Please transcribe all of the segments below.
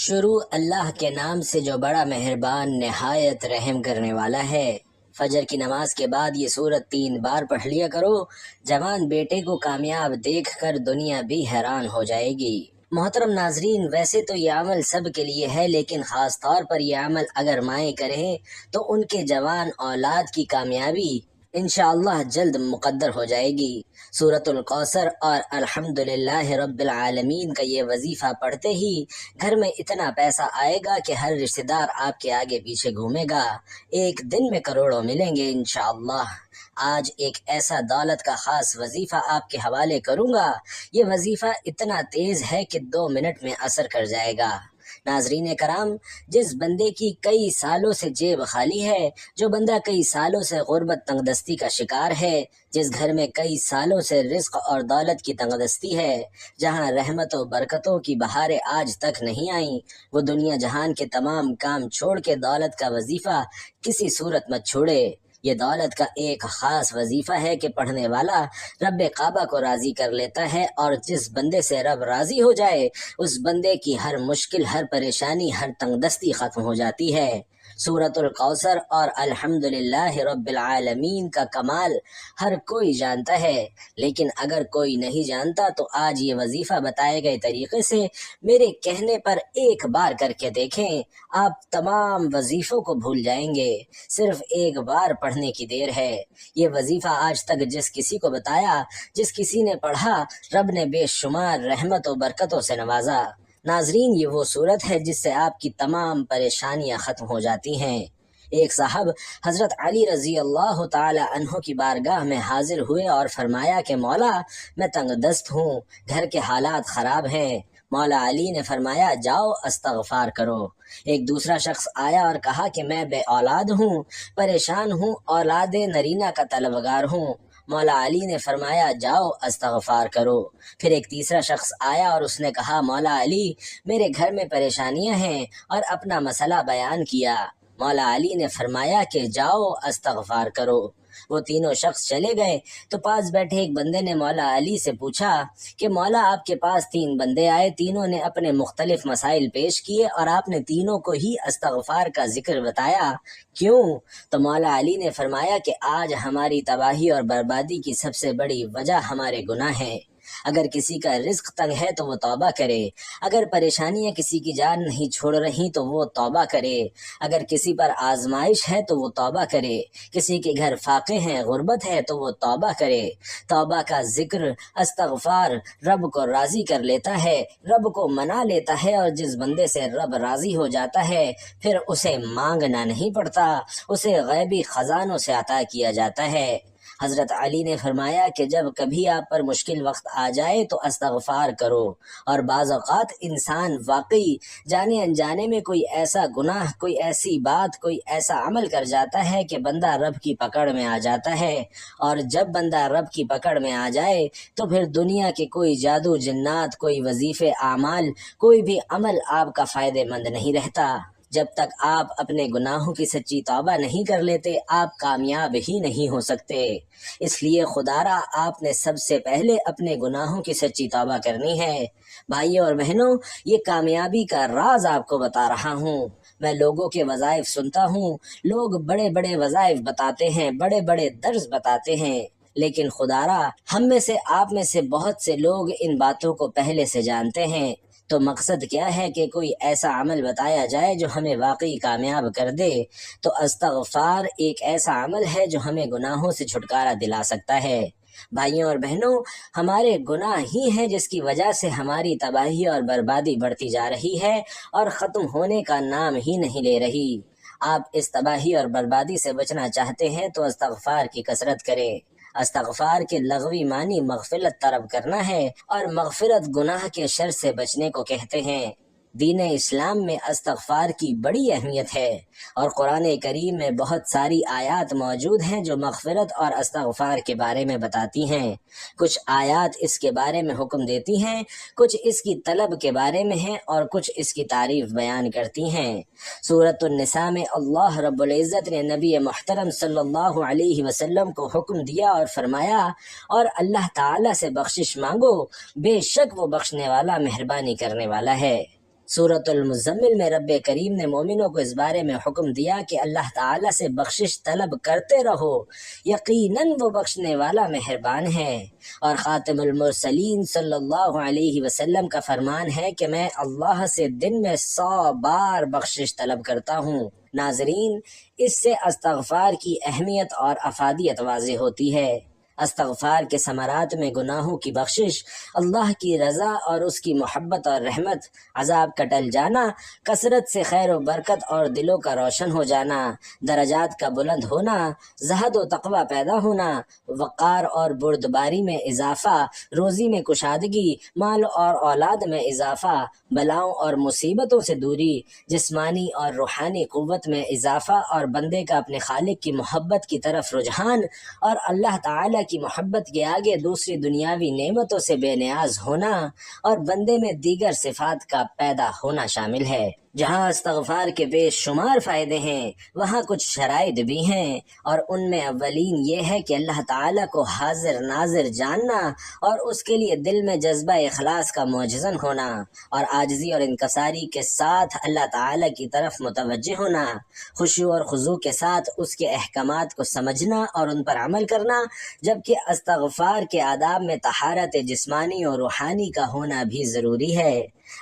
شروع اللہ کے نام سے جو بڑا مہربان نہایت رحم کرنے والا ہے۔ فجر کی نماز کے بعد یہ سورت 3 بار پڑھ لیا کرو، جوان بیٹے کو کامیاب دیکھ کر دنیا بھی حیران ہو جائے گی۔ محترم ناظرین، ویسے تو یہ عمل سب کے لیے ہے، لیکن خاص طور پر یہ عمل اگر مائیں کریں تو ان کے جوان اولاد کی کامیابی انشاءاللہ جلد مقدر ہو جائے گی۔ سورۃ الکوثر اور الحمدللہ رب العالمین کا یہ وظیفہ پڑھتے ہی گھر میں اتنا پیسہ آئے گا کہ ہر رشتہ دار آپ کے آگے پیچھے گھومے گا، ایک دن میں کروڑوں ملیں گے انشاءاللہ۔ آج ایک ایسا دولت کا خاص وظیفہ آپ کے حوالے کروں گا، یہ وظیفہ اتنا تیز ہے کہ 2 منٹ میں اثر کر جائے گا۔ ناظرین کرام، جس بندے کی کئی سالوں سے جیب خالی ہے، جو بندہ کئی سالوں سے غربت تنگدستی کا شکار ہے، جس گھر میں کئی سالوں سے رزق اور دولت کی تنگدستی ہے، جہاں رحمت و برکتوں کی بہاریں آج تک نہیں آئیں، وہ دنیا جہان کے تمام کام چھوڑ کے دولت کا وظیفہ کسی صورت مت چھوڑے۔ یہ دولت کا ایک خاص وظیفہ ہے کہ پڑھنے والا رب کعبہ کو راضی کر لیتا ہے، اور جس بندے سے رب راضی ہو جائے اس بندے کی ہر مشکل، ہر پریشانی، ہر تنگدستی ختم ہو جاتی ہے۔ سورۃ الکوثر اور الحمدللہ رب العالمین کا کمال ہر کوئی جانتا ہے، لیکن اگر کوئی نہیں جانتا تو آج یہ وظیفہ بتائے گئے طریقے سے میرے کہنے پر ایک بار کر کے دیکھیں، آپ تمام وظیفوں کو بھول جائیں گے۔ صرف ایک بار پڑھنے کی دیر ہے۔ یہ وظیفہ آج تک جس کسی کو بتایا، جس کسی نے پڑھا، رب نے بے شمار رحمت و برکتوں سے نوازا۔ ناظرین، یہ وہ صورت ہے جس سے آپ کی تمام پریشانیاں ختم ہو جاتی ہیں۔ ایک صاحب حضرت علی رضی اللہ تعالی عنہ کی بارگاہ میں حاضر ہوئے اور فرمایا کہ مولا، میں تنگ دست ہوں، گھر کے حالات خراب ہیں۔ مولا علی نے فرمایا، جاؤ استغفار کرو۔ ایک دوسرا شخص آیا اور کہا کہ میں بے اولاد ہوں، پریشان ہوں، اولاد نرینہ کا طلبگار ہوں۔ مولا علی نے فرمایا، جاؤ استغفار کرو۔ پھر ایک تیسرا شخص آیا اور اس نے کہا، مولا علی، میرے گھر میں پریشانیاں ہیں، اور اپنا مسئلہ بیان کیا۔ مولا علی نے فرمایا کہ جاؤ استغفار کرو۔ وہ تینوں شخص چلے گئے تو پاس بیٹھے ایک بندے نے مولا علی سے پوچھا کہ مولا، آپ کے پاس 3 بندے آئے، تینوں نے اپنے مختلف مسائل پیش کیے اور آپ نے تینوں کو ہی استغفار کا ذکر بتایا، کیوں؟ تو مولا علی نے فرمایا کہ آج ہماری تباہی اور بربادی کی سب سے بڑی وجہ ہمارے گناہ ہیں۔ اگر کسی کا رزق تنگ ہے تو وہ توبہ کرے، اگر پریشانیاں کسی کی جان نہیں چھوڑ رہی تو وہ توبہ کرے، اگر کسی پر آزمائش ہے تو وہ توبہ کرے، کسی کے گھر فاقے ہیں، غربت ہے تو وہ توبہ کرے۔ توبہ کا ذکر، استغفار رب کو راضی کر لیتا ہے، رب کو منا لیتا ہے، اور جس بندے سے رب راضی ہو جاتا ہے پھر اسے مانگنا نہیں پڑتا، اسے غیبی خزانوں سے عطا کیا جاتا ہے۔ حضرت علی نے فرمایا کہ جب کبھی آپ پر مشکل وقت آ جائے تو استغفار کرو، اور بعض اوقات انسان واقعی جانے انجانے میں کوئی ایسا گناہ، کوئی ایسی بات، کوئی ایسا عمل کر جاتا ہے کہ بندہ رب کی پکڑ میں آ جاتا ہے، اور جب بندہ رب کی پکڑ میں آ جائے تو پھر دنیا کے کوئی جادو جنات، کوئی وظیفے اعمال، کوئی بھی عمل آپ کا فائدہ مند نہیں رہتا۔ جب تک آپ اپنے گناہوں کی سچی توبہ نہیں کر لیتے، آپ کامیاب ہی نہیں ہو سکتے۔ اس لیے خدارا آپ نے سب سے پہلے اپنے گناہوں کی سچی توبہ کرنی ہے۔ بھائیوں اور بہنوں، یہ کامیابی کا راز آپ کو بتا رہا ہوں۔ میں لوگوں کے وظائف سنتا ہوں، لوگ بڑے بڑے وظائف بتاتے ہیں، بڑے بڑے درس بتاتے ہیں، لیکن خدارا ہم میں سے، آپ میں سے بہت سے لوگ ان باتوں کو پہلے سے جانتے ہیں۔ تو مقصد کیا ہے کہ کوئی ایسا عمل بتایا جائے جو ہمیں واقعی کامیاب کر دے۔ تو استغفار ایک ایسا عمل ہے جو ہمیں گناہوں سے چھٹکارا دلا سکتا ہے۔ بھائیوں اور بہنوں، ہمارے گناہ ہی ہیں جس کی وجہ سے ہماری تباہی اور بربادی بڑھتی جا رہی ہے اور ختم ہونے کا نام ہی نہیں لے رہی۔ آپ اس تباہی اور بربادی سے بچنا چاہتے ہیں تو استغفار کی کثرت کریں۔ استغفار کے لغوی معنی مغفرت طلب کرنا ہے، اور مغفرت گناہ کے شر سے بچنے کو کہتے ہیں۔ دین اسلام میں استغفار کی بڑی اہمیت ہے، اور قرآن کریم میں بہت ساری آیات موجود ہیں جو مغفرت اور استغفار کے بارے میں بتاتی ہیں۔ کچھ آیات اس کے بارے میں حکم دیتی ہیں، کچھ اس کی طلب کے بارے میں ہیں، اور کچھ اس کی تعریف بیان کرتی ہیں۔ سورۃ النساء میں اللہ رب العزت نے نبی محترم صلی اللہ علیہ وسلم کو حکم دیا اور فرمایا، اور اللہ تعالیٰ سے بخشش مانگو، بے شک وہ بخشنے والا، مہربانی کرنے والا ہے۔ سورۃ المزمل میں رب کریم نے مومنوں کو اس بارے میں حکم دیا کہ اللہ تعالیٰ سے بخشش طلب کرتے رہو، یقیناً وہ بخشنے والا مہربان ہے۔ اور خاتم المرسلین صلی اللہ علیہ وسلم کا فرمان ہے کہ میں اللہ سے دن میں 100 بار بخشش طلب کرتا ہوں۔ ناظرین، اس سے استغفار کی اہمیت اور افادیت واضح ہوتی ہے۔ استغفار کے ثمرات میں گناہوں کی بخشش، اللہ کی رضا اور اس کی محبت اور رحمت، عذاب کا ٹل جانا، کثرت سے خیر و برکت اور دلوں کا روشن ہو جانا، درجات کا بلند ہونا، زہد و تقوی پیدا ہونا، وقار اور بردباری میں اضافہ، روزی میں کشادگی، مال اور اولاد میں اضافہ، بلاؤں اور مصیبتوں سے دوری، جسمانی اور روحانی قوت میں اضافہ اور بندے کا اپنے خالق کی محبت کی طرف رجحان، اور اللہ تعالیٰ کی محبت کے آگے دوسری دنیاوی نعمتوں سے بے نیاز ہونا، اور بندے میں دیگر صفات کا پیدا ہونا شامل ہے۔ جہاں استغفار کے بے شمار فائدے ہیں، وہاں کچھ شرائط بھی ہیں، اور ان میں اولین یہ ہے کہ اللہ تعالیٰ کو حاضر ناظر جاننا اور اس کے لیے دل میں جذبہ اخلاص کا موجزن ہونا، اور عاجزی اور انکساری کے ساتھ اللہ تعالیٰ کی طرف متوجہ ہونا، خشوع اور خضوع کے ساتھ اس کے احکامات کو سمجھنا اور ان پر عمل کرنا، جبکہ استغفار کے آداب میں طہارت جسمانی اور روحانی کا ہونا بھی ضروری ہے۔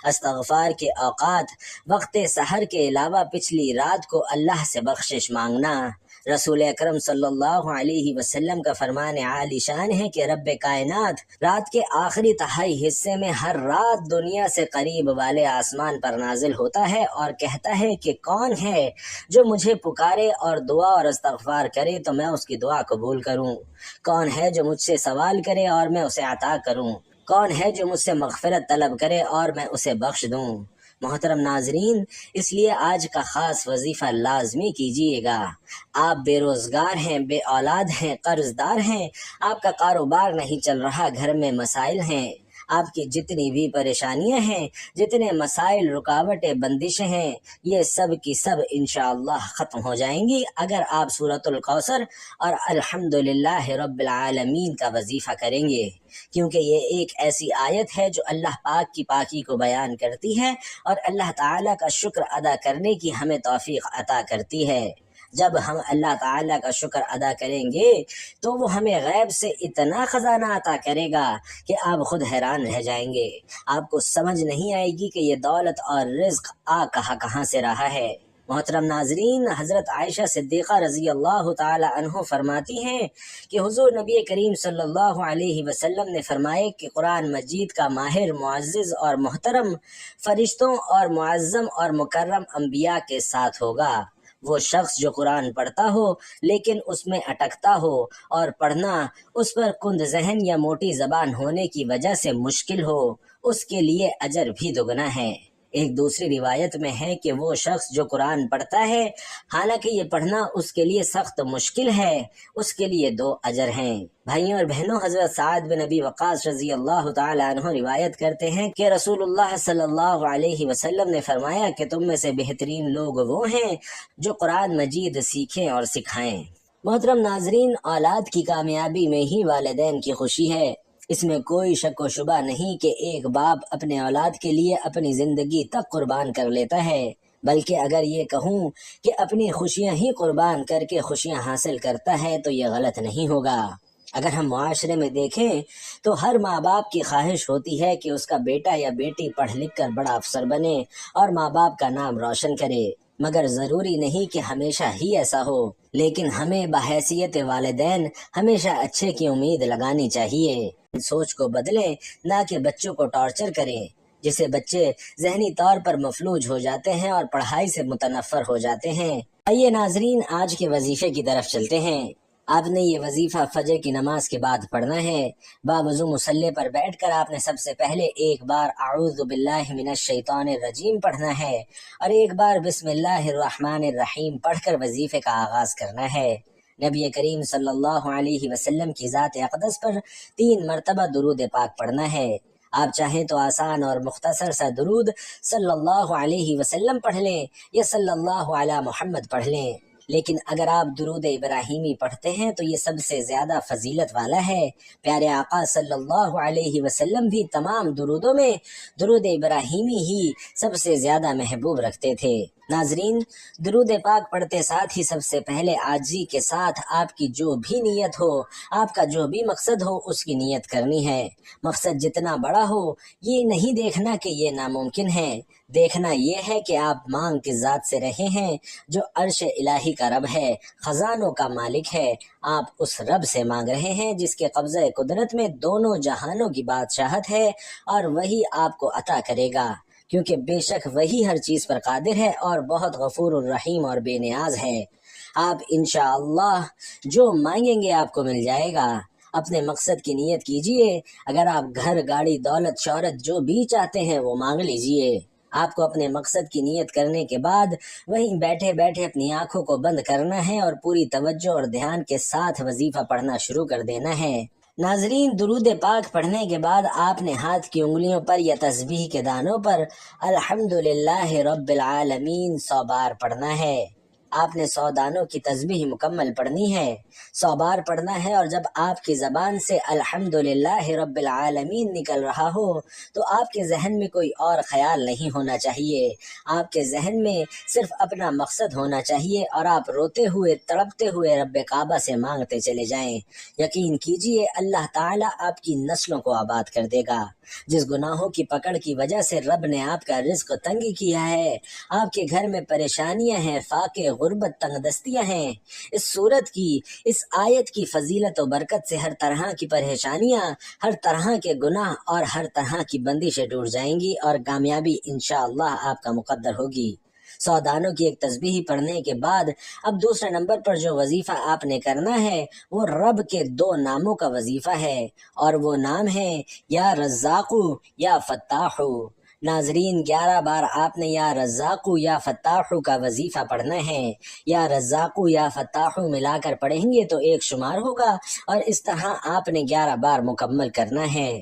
استغفار کے اوقات، وقت سحر کے علاوہ پچھلی رات کو اللہ سے بخشش مانگنا۔ رسول اکرم صلی اللہ علیہ وسلم کا فرمان عالی شان ہے کہ رب کائنات رات کے آخری تہائی حصے میں ہر رات دنیا سے قریب والے آسمان پر نازل ہوتا ہے اور کہتا ہے کہ کون ہے جو مجھے پکارے اور دعا اور استغفار کرے تو میں اس کی دعا قبول کروں، کون ہے جو مجھ سے سوال کرے اور میں اسے عطا کروں، کون ہے جو مجھ سے مغفرت طلب کرے اور میں اسے بخش دوں۔ محترم ناظرین، اس لیے آج کا خاص وظیفہ لازمی کیجیے گا۔ آپ بے روزگار ہیں، بے اولاد ہیں، قرض دار ہیں، آپ کا کاروبار نہیں چل رہا، گھر میں مسائل ہیں، آپ کی جتنی بھی پریشانیاں ہیں، جتنے مسائل، رکاوٹیں، بندشیں ہیں، یہ سب کی سب انشاءاللہ ختم ہو جائیں گی اگر آپ سورۃ الکوثر اور الحمدللہ رب العالمین کا وظیفہ کریں گے، کیونکہ یہ ایک ایسی آیت ہے جو اللہ پاک کی پاکی کو بیان کرتی ہے اور اللہ تعالیٰ کا شکر ادا کرنے کی ہمیں توفیق عطا کرتی ہے۔ جب ہم اللہ تعالیٰ کا شکر ادا کریں گے تو وہ ہمیں غیب سے اتنا خزانہ عطا کرے گا کہ آپ خود حیران رہ جائیں گے، آپ کو سمجھ نہیں آئے گی کہ یہ دولت اور رزق کہاں سے رہا ہے۔ محترم ناظرین، حضرت عائشہ صدیقہ رضی اللہ تعالی عنہ فرماتی ہیں کہ حضور نبی کریم صلی اللہ علیہ وسلم نے فرمائے کہ قرآن مجید کا ماہر، معزز اور محترم فرشتوں اور معظم اور مکرم انبیاء کے ساتھ ہوگا۔ وہ شخص جو قرآن پڑھتا ہو لیکن اس میں اٹکتا ہو اور پڑھنا اس پر کند ذہن یا موٹی زبان ہونے کی وجہ سے مشکل ہو، اس کے لیے اجر بھی دگنا ہے۔ ایک دوسری روایت میں ہے کہ وہ شخص جو قرآن پڑھتا ہے حالانکہ یہ پڑھنا اس کے لیے سخت مشکل ہے، اس کے لیے 2 اجر ہیں۔ بھائیوں اور بہنوں، حضرت سعد بن ابی وقاص رضی اللہ تعالی عنہ روایت کرتے ہیں کہ رسول اللہ صلی اللہ علیہ وسلم نے فرمایا کہ تم میں سے بہترین لوگ وہ ہیں جو قرآن مجید سیکھیں اور سکھائیں۔ محترم ناظرین، اولاد کی کامیابی میں ہی والدین کی خوشی ہے۔ اس میں کوئی شک و شبہ نہیں کہ ایک باپ اپنے اولاد کے لیے اپنی زندگی تک قربان کر لیتا ہے، بلکہ اگر یہ کہوں کہ اپنی خوشیاں ہی قربان کر کے خوشیاں حاصل کرتا ہے تو یہ غلط نہیں ہوگا۔ اگر ہم معاشرے میں دیکھیں تو ہر ماں باپ کی خواہش ہوتی ہے کہ اس کا بیٹا یا بیٹی پڑھ لکھ کر بڑا افسر بنے اور ماں باپ کا نام روشن کرے، مگر ضروری نہیں کہ ہمیشہ ہی ایسا ہو، لیکن ہمیں بحیثیت والدین ہمیشہ اچھے کی امید لگانی چاہیے۔ سوچ کو بدلیں، نہ کہ بچوں کو ٹارچر کریں، جس سے بچے ذہنی طور پر مفلوج ہو جاتے ہیں اور پڑھائی سے متنفر ہو جاتے ہیں۔ آئیے ناظرین، آج کے وظیفے کی طرف چلتے ہیں۔ آپ نے یہ وظیفہ فجر کی نماز کے بعد پڑھنا ہے۔ باوضو مصلی پر بیٹھ کر آپ نے سب سے پہلے 1 بار اعوذ باللہ من الشیطان الرجیم پڑھنا ہے اور 1 بار بسم اللہ الرحمن الرحیم پڑھ کر وظیفے کا آغاز کرنا ہے۔ نبی کریم صلی اللہ علیہ وسلم کی ذات اقدس پر 3 مرتبہ درود پاک پڑھنا ہے۔ آپ چاہیں تو آسان اور مختصر سا درود صلی اللہ علیہ وسلم پڑھ لیں یا صلی اللہ علی محمد پڑھ لیں، لیکن اگر آپ درود ابراہیمی پڑھتے ہیں تو یہ سب سے زیادہ فضیلت والا ہے۔ پیارے آقا صلی اللہ علیہ وسلم بھی تمام درودوں میں درود ابراہیمی ہی سب سے زیادہ محبوب رکھتے تھے۔ ناظرین، درود پاک پڑھتے ساتھ ہی سب سے پہلے عاجزی کے ساتھ آپ کی جو بھی نیت ہو، آپ کا جو بھی مقصد ہو، اس کی نیت کرنی ہے۔ مقصد جتنا بڑا ہو، یہ نہیں دیکھنا کہ یہ ناممکن ہے، دیکھنا یہ ہے کہ آپ مانگ کس ذات سے رہے ہیں جو عرش الہی کا رب ہے، خزانوں کا مالک ہے۔ آپ اس رب سے مانگ رہے ہیں جس کے قبضہ قدرت میں دونوں جہانوں کی بادشاہت ہے، اور وہی آپ کو عطا کرے گا، کیونکہ بے شک وہی ہر چیز پر قادر ہے اور بہت غفور الرحیم اور بے نیاز ہے۔ آپ انشاءاللہ جو مانگیں گے آپ کو مل جائے گا۔ اپنے مقصد کی نیت کیجئے۔ اگر آپ گھر، گاڑی، دولت، شہرت جو بھی چاہتے ہیں وہ مانگ لیجئے۔ آپ کو اپنے مقصد کی نیت کرنے کے بعد وہیں بیٹھے بیٹھے اپنی آنکھوں کو بند کرنا ہے اور پوری توجہ اور دھیان کے ساتھ وظیفہ پڑھنا شروع کر دینا ہے۔ ناظرین، درود پاک پڑھنے کے بعد آپ نے ہاتھ کی انگلیوں پر یا تسبیح کے دانوں پر الحمدللہ رب العالمین 100 بار پڑھنا ہے۔ آپ نے 100 دانوں کی تسبیح مکمل پڑھنی ہے، 100 بار پڑھنا ہے، اور جب آپ کی زبان سے الحمدللہ رب العالمین نکل رہا ہو تو آپ کے ذہن میں کوئی اور خیال نہیں ہونا چاہیے۔ آپ کے ذہن میں صرف اپنا مقصد ہونا چاہیے اور آپ روتے ہوئے، تڑپتے ہوئے رب کعبہ سے مانگتے چلے جائیں۔ یقین کیجئے اللہ تعالیٰ آپ کی نسلوں کو آباد کر دے گا۔ جس گناہوں کی پکڑ کی وجہ سے رب نے آپ کا رزق تنگی کیا ہے، آپ کے گھر میں پریشانیاں ہیں، فاقے، غربت، تنگ دستیاں ہیں، اس سورت کی، اس آیت کی فضیلت و برکت سے ہر طرح کی پریشانیاں، ہر طرح کے گناہ اور ہر طرح کی بندشیں ٹوٹ جائیں گی اور کامیابی انشاءاللہ آپ کا مقدر ہوگی۔ 100 دانوں کی ایک تسبیح پڑھنے کے بعد اب دوسرے نمبر پر جو وظیفہ آپ نے کرنا ہے وہ رب کے 2 ناموں کا وظیفہ ہے، اور وہ نام ہے یا رزاقو یا فتاحو۔ ناظرین، 11 بار آپ نے یا رزاقو یا فتاحو کا وظیفہ پڑھنا ہے۔ یا رزاقو یا فتاحو ملا کر پڑھیں گے تو 1 شمار ہوگا، اور اس طرح آپ نے 11 بار مکمل کرنا ہے۔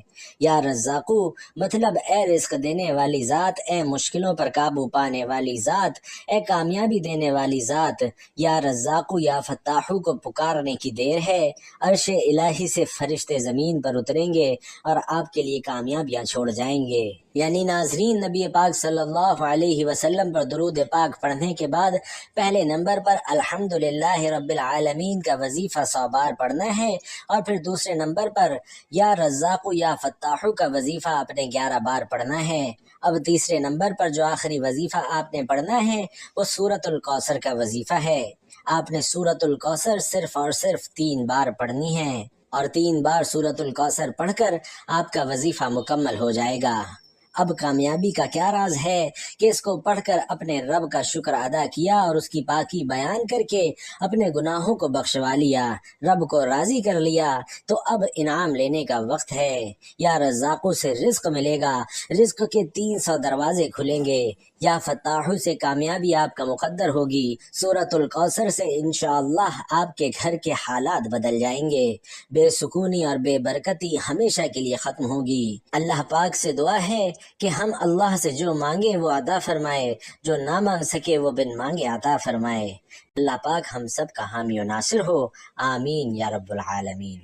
یا رزاقو مطلب اے رزق دینے والی ذات، اے مشکلوں پر قابو پانے والی ذات، اے کامیابی دینے والی ذات۔ یا رزاقو یا فتاحو کو پکارنے کی دیر ہے، عرش الہی سے فرشتے زمین پر اتریں گے اور آپ کے لیے کامیابیاں چھوڑ جائیں گے۔ یعنی ناظرین، نبی پاک صلی اللہ علیہ وسلم پر درود پاک پڑھنے کے بعد پہلے نمبر پر الحمدللہ رب العالمین کا وظیفہ 100 بار پڑھنا ہے، اور پھر دوسرے نمبر پر یا رزاقو یا فتاحو کا وظیفہ آپ نے 11 بار پڑھنا ہے۔ اب تیسرے نمبر پر جو آخری وظیفہ آپ نے پڑھنا ہے وہ سورۃ الکوثر کا وظیفہ ہے۔ آپ نے سورۃ الکوثر صرف اور صرف 3 بار پڑھنی ہے، اور 3 بار سورۃ الکوثر پڑھ کر آپ کا وظیفہ مکمل ہو جائے گا۔ اب کامیابی کا کیا راز ہے کہ اس کو پڑھ کر اپنے رب کا شکر ادا کیا اور اس کی پاکی بیان کر کے اپنے گناہوں کو بخشوا لیا، رب کو راضی کر لیا، تو اب انعام لینے کا وقت ہے۔ یا رزاقوں سے رزق ملے گا، رزق کے 300 دروازے کھلیں گے۔ یا فتاحو سے کامیابی آپ کا مقدر ہوگی۔ سورۃ الکوثر سے انشاءاللہ آپ کے گھر کے حالات بدل جائیں گے، بے سکونی اور بے برکتی ہمیشہ کے لیے ختم ہوگی۔ اللہ پاک سے دعا ہے کہ ہم اللہ سے جو مانگے وہ عطا فرمائے، جو نہ مانگ سکے وہ بن مانگے عطا فرمائے۔ اللہ پاک ہم سب کا حامی و ناصر ہو، آمین یا رب العالمین۔